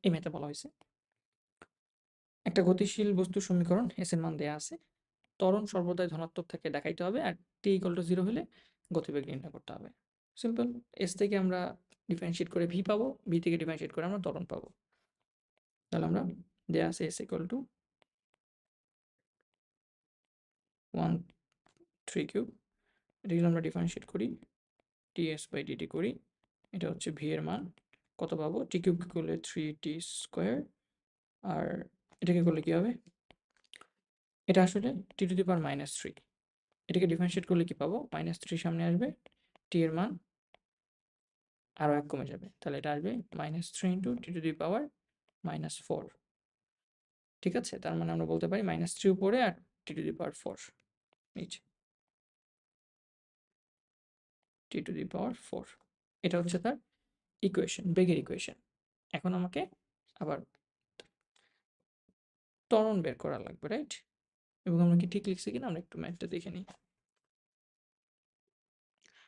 এই ম্যাথে বলা হয়েছে একটা গতিশীল বস্তুর সমীকরণ এস এর মান দেয়া আছে, ত্বরণ সর্বদাই ধনাত্মক থাকে দেখাইতে হবে, আর টি ইকুয়াল টু 0 হলে গতিবেগ নির্ণয় করতে হবে। সিম্পল। এস থেকে আমরা ডিফারেন্সিয়েট করে ভি পাবো, ভি থেকে ডিফারেন্সিয়েট করে আমরা ত্বরণ পাবো। তাহলে আমরা দেয়া আছে এস ইকুয়াল টু 1/3 কিউব, এটা যদি আমরা ডিফারেন্সিয়েট করি টিএস বাই ডিটি করি, এটা হচ্ছে ভি এর মান কত পাবো, টি কিউব করলে 3t², আর এটাকে করলে কি হবে, এটা আসলে টি টু দি পাওয়ার -3, এটাকে ডিফারেন্সিয়েট করলে কি পাবো, -3 সামনে আসবে, টি এর মান আরও 1 কমে যাবে, তাহলে এটা আসবে -3 ইন্টু টি টু দি পাওয়ার -4। ঠিক আছে, তার মানে আমরা বলতে পারি -3 উপরে আর টি টু দি পাওয়ার 4 নিচে, টি টু দি পাওয়ার 4। এটা হচ্ছে তার ইকুয়েশন, বেগের ইকুয়েশন। এখন আমাকে আবার ত্বরণ বের করা লাগবে, রাইট? এবং আমরা কি ঠিক লিখছি কিনা আমরা একটু ম্যাথটা দেখে নিই।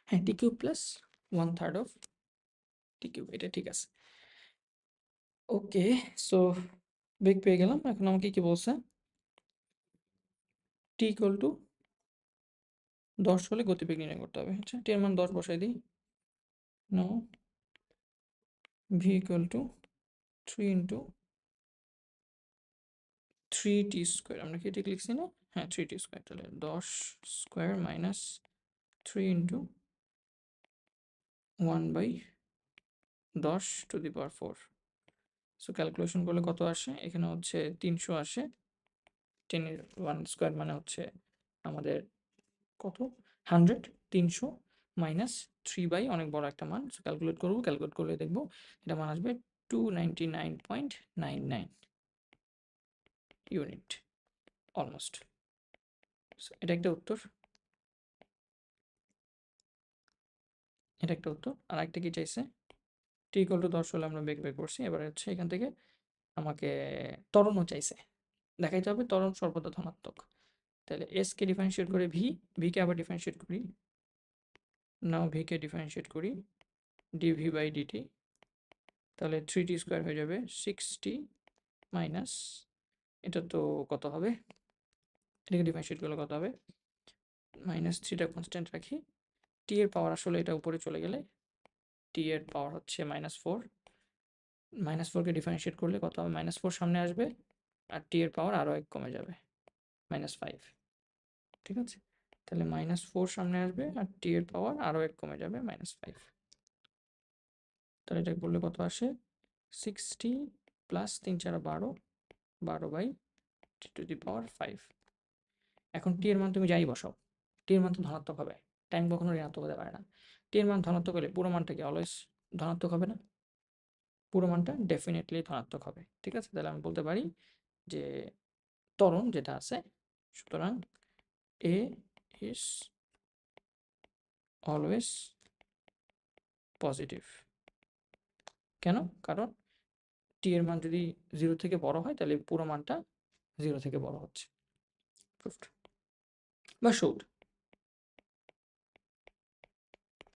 হ্যাঁ, t cube plus 1/3 of t cube, এটা ঠিক আছে। ওকে, সো বেগ পেয়ে গেলাম। এখন আমাকে কি বলছে, টি ইকুয়াল টু 10 হলে গতিবেগ নির্ণয় করতে হবে। আচ্ছা, টি এর মান 10 বসাই দিই। Now v equal to 3 into 3t², আমরা কি ঠিক লিখছি না? হ্যাঁ, 3t², তাহলে 10² minus 3 into 1/10 to the power 4। So calculation করলে কত আসে, এখানে হচ্ছে 300 আসে, 10 এর 1² মানে হচ্ছে আমাদের কত, 100, 300 মাইনাস 3 বাই অনেক বড় একটা মান, সো ক্যালকুলেট করবো, ক্যালকুলেট করলে দেখবো এটা মান আসবে 299.99 ইউনিট অলমোস্ট। এটা একটা উত্তর, এটা একটা উত্তর। আর একটা কি চাইছে, টি ইকুয়াল টু 10 হলে আমরা বেগ বের করছি, এবারে হচ্ছে এখান থেকে আমাকে ত্বরণও চাইছে, দেখাইতে হবে ত্বরণ সর্বদা ধনাত্মক। তাহলে এস কে ডিফারেন্সিয়েট করে ভি, ভি কে আবার ডিফারেন্সিয়েট করি, নাও ভি কে ডিফারেন্সিয়েট করি ডিভি বাই ডিটি, তাহলে 3t² হয়ে যাবে 60 মাইনাস, এটা তো কত হবে, এটাকে ডিফারেন্সিয়েট করলে কত হবে, -3টা কনস্ট্যান্ট রাখি, টি এর পাওয়ার আসলে এটা উপরে চলে গেলে টি এর পাওয়ার হচ্ছে -4, -4কে ডিফারেন্সিয়েট করলে কত হবে, -4 সামনে আসবে আর টি এর পাওয়ার আরও 1 কমে যাবে, -5। ঠিক আছে, তাহলে -4 সামনে আসবে আর টি এর পাওয়ার আরও 1 কমে যাবে, -5। তাহলে এটা করলে কত আসে, 60 প্লাস 3 4 12, 12/10 টু দি পাওয়ার 5। এখন টি এর মান তুমি যাই বসাও, টি এর মান তো ধনাত্মক হবে, টাইম কখনো ঋণাত্মক হতে পারে না। টি এর মান ধনাত্মক হলে পুরো মানটা কি অলওয়েজ ধনাত্মক হবে না? পুরো মানটা ডেফিনেটলি ধনাত্মক হবে। ঠিক আছে, তাহলে আমি বলতে পারি যে ত্বরণ যেটা আছে, সুতরাং এ ইজ অলওয়েজ পজিটিভ। কেন? কারণ টি এর মান যদি 0 থেকে বড় হয় তাহলে পুরো মানটা 0 থেকে বড় হচ্ছে। প্রুফড বা শোড।